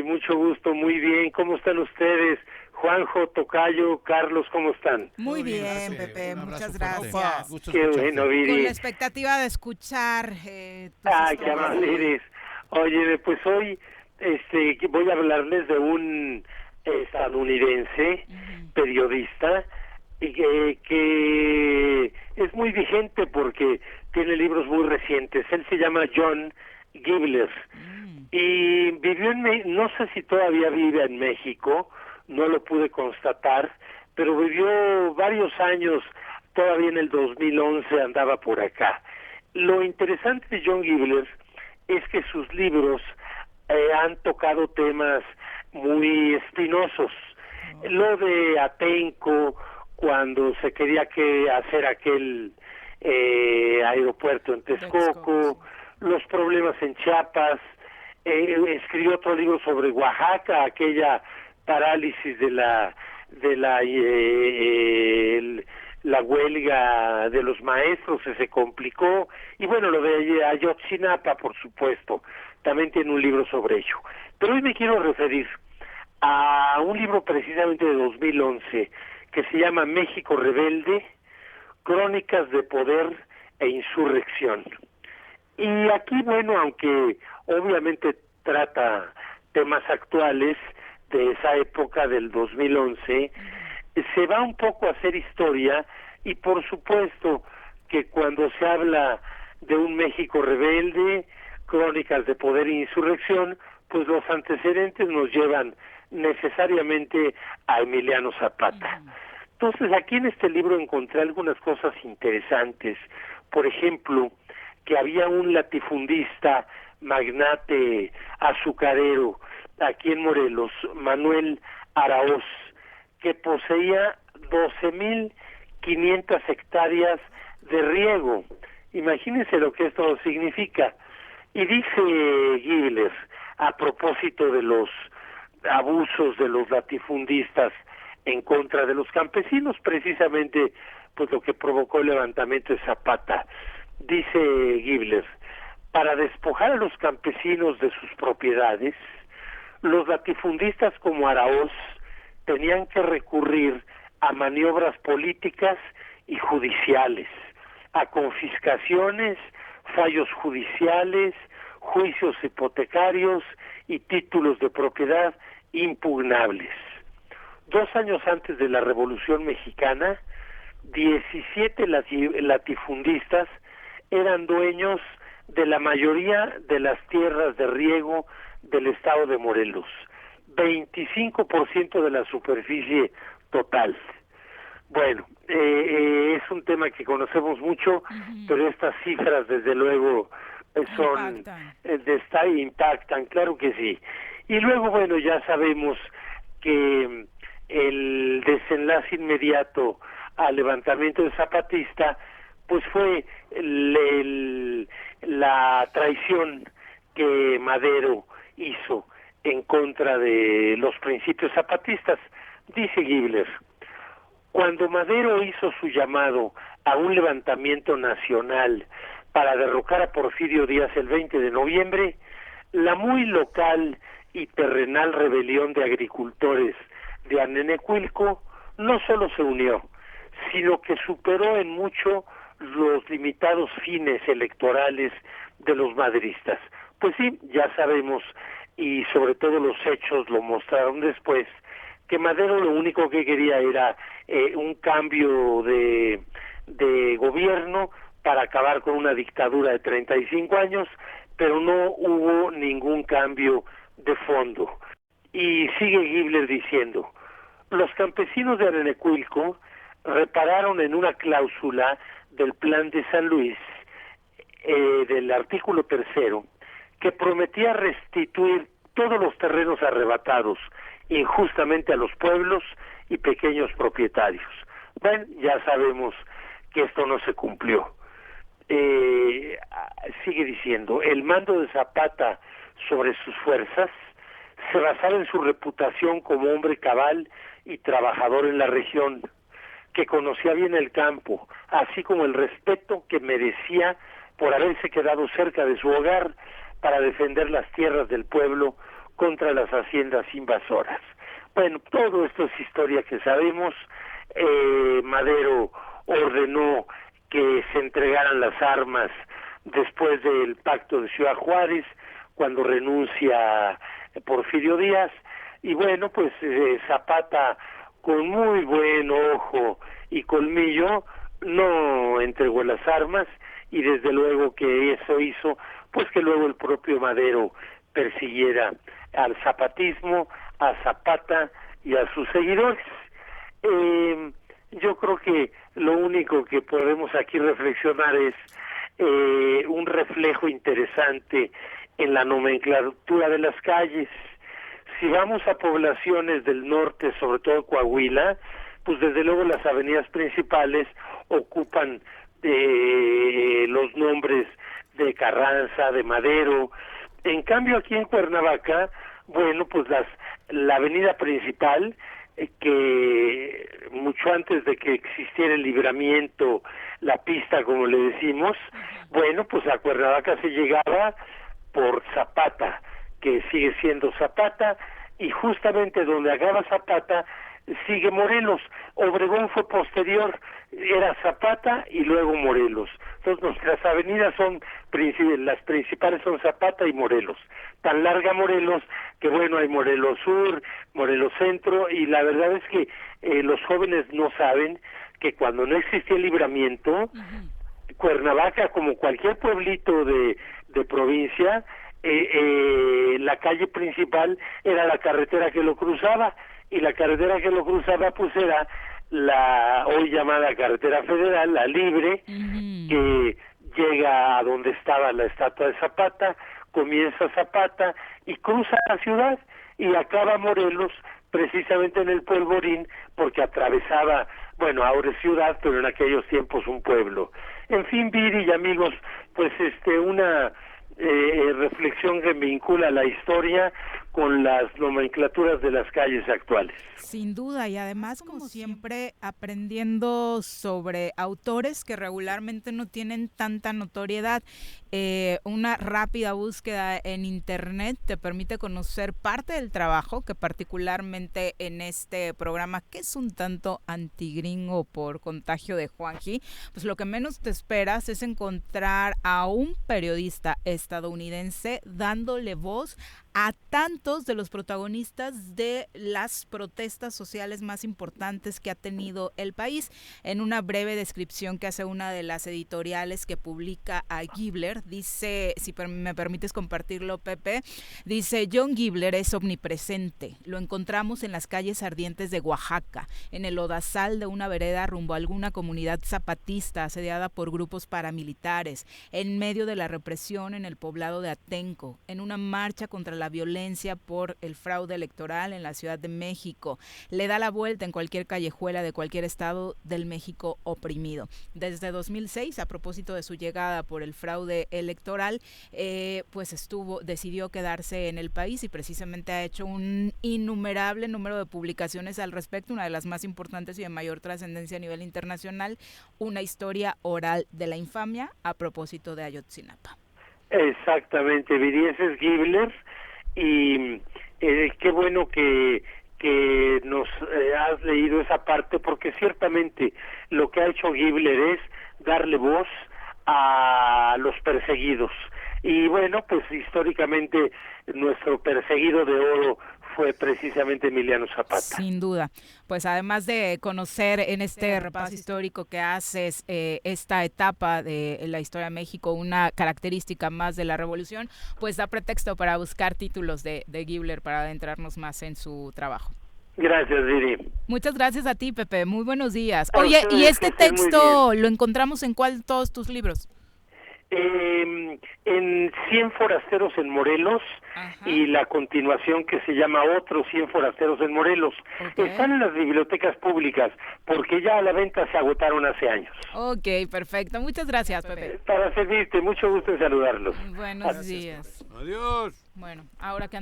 Viri, mucho gusto, muy bien. ¿Cómo están ustedes? Juanjo, Tocayo, Carlos, ¿cómo están? Muy bien, José, Pepe, un abrazo muchas fuerte. gracias. Gusto Qué escucharte. bueno, Con Viri. la expectativa de escuchar tus Qué historias. amable eres. Oye, pues hoy voy a hablarles de un estadounidense, periodista, y que es muy vigente porque tiene libros muy recientes. Él se llama John Gibler y vivió no sé si todavía vive en México, no lo pude constatar, pero vivió varios años, todavía en el 2011 andaba por acá. Lo interesante de John Gibler es que sus libros han tocado temas muy espinosos. Lo de Atenco, cuando se quería hacer aquel aeropuerto en Texcoco, los problemas en Chiapas, escribió otro libro sobre Oaxaca, aquella parálisis de la huelga de los maestros, se complicó, y bueno, lo de Ayotzinapa, por supuesto, también tiene un libro sobre ello. Pero hoy me quiero referir a un libro precisamente de 2011 que se llama México Rebelde, Crónicas de Poder e Insurrección. Y aquí, bueno, aunque obviamente trata temas actuales de esa época del 2011, se va un poco a hacer historia, y por supuesto que cuando se habla de un México rebelde, crónicas de poder e insurrección, pues los antecedentes nos llevan necesariamente a Emiliano Zapata. Entonces, aquí en este libro encontré algunas cosas interesantes. Por ejemplo, que había un latifundista, magnate azucarero, aquí en Morelos, Manuel Araoz, que poseía 12,500 hectáreas de riego. Imagínense lo que esto significa. Y dice Gibler, a propósito de los abusos de los latifundistas en contra de los campesinos, precisamente pues lo que provocó el levantamiento de Zapata, dice Gibler, para despojar a los campesinos de sus propiedades, los latifundistas como Araoz tenían que recurrir a maniobras políticas y judiciales, a confiscaciones, fallos judiciales, juicios hipotecarios y títulos de propiedad impugnables. 2 años antes de la Revolución Mexicana, 17 latifundistas eran dueños de la mayoría de las tierras de riego del estado de Morelos, 25% de la superficie total. Bueno, es un tema que conocemos mucho, pero estas cifras desde luego impactan, claro que sí. Y luego, bueno, ya sabemos que el desenlace inmediato al levantamiento de Zapatista pues fue la traición que Madero hizo en contra de los principios zapatistas. Dice Gibler, cuando Madero hizo su llamado a un levantamiento nacional para derrocar a Porfirio Díaz el 20 de noviembre, la muy local y terrenal rebelión de agricultores de Anenecuilco no solo se unió, sino que superó en mucho los limitados fines electorales de los maderistas. Pues sí, ya sabemos, y sobre todo los hechos lo mostraron después, que Madero lo único que quería era un cambio de gobierno para acabar con una dictadura de 35 años, pero no hubo ningún cambio de fondo. Y sigue Gibler diciendo, los campesinos de Anenecuilco repararon en una cláusula del Plan de San Luis, del artículo 3º, que prometía restituir todos los terrenos arrebatados injustamente a los pueblos y pequeños propietarios. Bueno, ya sabemos que esto no se cumplió. Sigue diciendo, el mando de Zapata sobre sus fuerzas se basaba en su reputación como hombre cabal y trabajador en la región, que conocía bien el campo, así como el respeto que merecía por haberse quedado cerca de su hogar para defender las tierras del pueblo contra las haciendas invasoras. Bueno, todo esto es historia que sabemos. Madero ordenó que se entregaran las armas después del pacto de Ciudad Juárez, cuando renuncia Porfirio Díaz, y bueno, pues Zapata, con muy buen ojo y colmillo, no entregó las armas, y desde luego que eso hizo pues que luego el propio Madero persiguiera al zapatismo, a Zapata y a sus seguidores. Yo creo que lo único que podemos aquí reflexionar es un reflejo interesante en la nomenclatura de las calles. Si vamos a poblaciones del norte, sobre todo Coahuila, pues desde luego las avenidas principales ocupan los nombres de Carranza, de Madero. En cambio aquí en Cuernavaca, bueno, pues la avenida principal, que mucho antes de que existiera el libramiento, la pista como le decimos, bueno, pues a Cuernavaca se llegaba por Zapata, que sigue siendo Zapata, y justamente donde acaba Zapata sigue Morelos. Obregón fue posterior, era Zapata y luego Morelos. Entonces nuestras avenidas las principales son Zapata y Morelos. Tan larga Morelos que bueno, hay Morelos Sur, Morelos Centro, y la verdad es que los jóvenes no saben que cuando no existía el libramiento, Cuernavaca, como cualquier pueblito de provincia, la calle principal era la carretera que lo cruzaba, y la carretera que lo cruzaba pues era la hoy llamada carretera federal, la libre, que llega a donde estaba la estatua de Zapata, comienza Zapata y cruza la ciudad y acaba Morelos precisamente en el Polvorín, porque atravesaba, bueno, ahora es ciudad, pero en aquellos tiempos un pueblo. En fin, Viri y amigos, pues una reflexión que vincula la historia con las nomenclaturas de las calles actuales. Sin duda, y además, como siempre, aprendiendo sobre autores que regularmente no tienen tanta notoriedad. Una rápida búsqueda en internet te permite conocer parte del trabajo que particularmente en este programa, que es un tanto antigringo por contagio de Juanji, pues lo que menos te esperas es encontrar a un periodista estadounidense dándole voz a tantos de los protagonistas de las protestas sociales más importantes que ha tenido el país. En una breve descripción que hace una de las editoriales que publica a Gibler, dice, si me permites compartirlo, Pepe, dice: John Gibler es omnipresente. Lo encontramos en las calles ardientes de Oaxaca, en el lodazal de una vereda rumbo a alguna comunidad zapatista asediada por grupos paramilitares, en medio de la represión en el poblado de Atenco, en una marcha contra la violencia por el fraude electoral en la Ciudad de México. Le da la vuelta en cualquier callejuela de cualquier estado del México oprimido. Desde 2006, a propósito de su llegada por el fraude electoral, pues decidió quedarse en el país y precisamente ha hecho un innumerable número de publicaciones al respecto, una de las más importantes y de mayor trascendencia a nivel internacional, Una historia oral de la infamia, a propósito de Ayotzinapa. Exactamente, Viri, ese es Gibler, y qué bueno que nos has leído esa parte, porque ciertamente lo que ha hecho Gibler es darle voz a los perseguidos. Y bueno, pues históricamente nuestro perseguido de oro fue precisamente Emiliano Zapata. Sin duda. Pues además de conocer en este repaso histórico que haces esta etapa de la historia de México, una característica más de la revolución, pues da pretexto para buscar títulos de Gibler para adentrarnos más en su trabajo. Gracias, Viri. Muchas gracias a ti, Pepe. Muy buenos días. Oye, ¿y este texto lo encontramos en cuál de todos tus libros? En 100 forasteros en Morelos. Ajá. Y la continuación que se llama Otros 100 forasteros en Morelos. Okay. Están en las bibliotecas públicas porque ya a la venta se agotaron hace años. Ok, perfecto. Muchas gracias, Pepe. Para servirte, mucho gusto en saludarlos. Buenos días. Adiós. Bueno, ahora que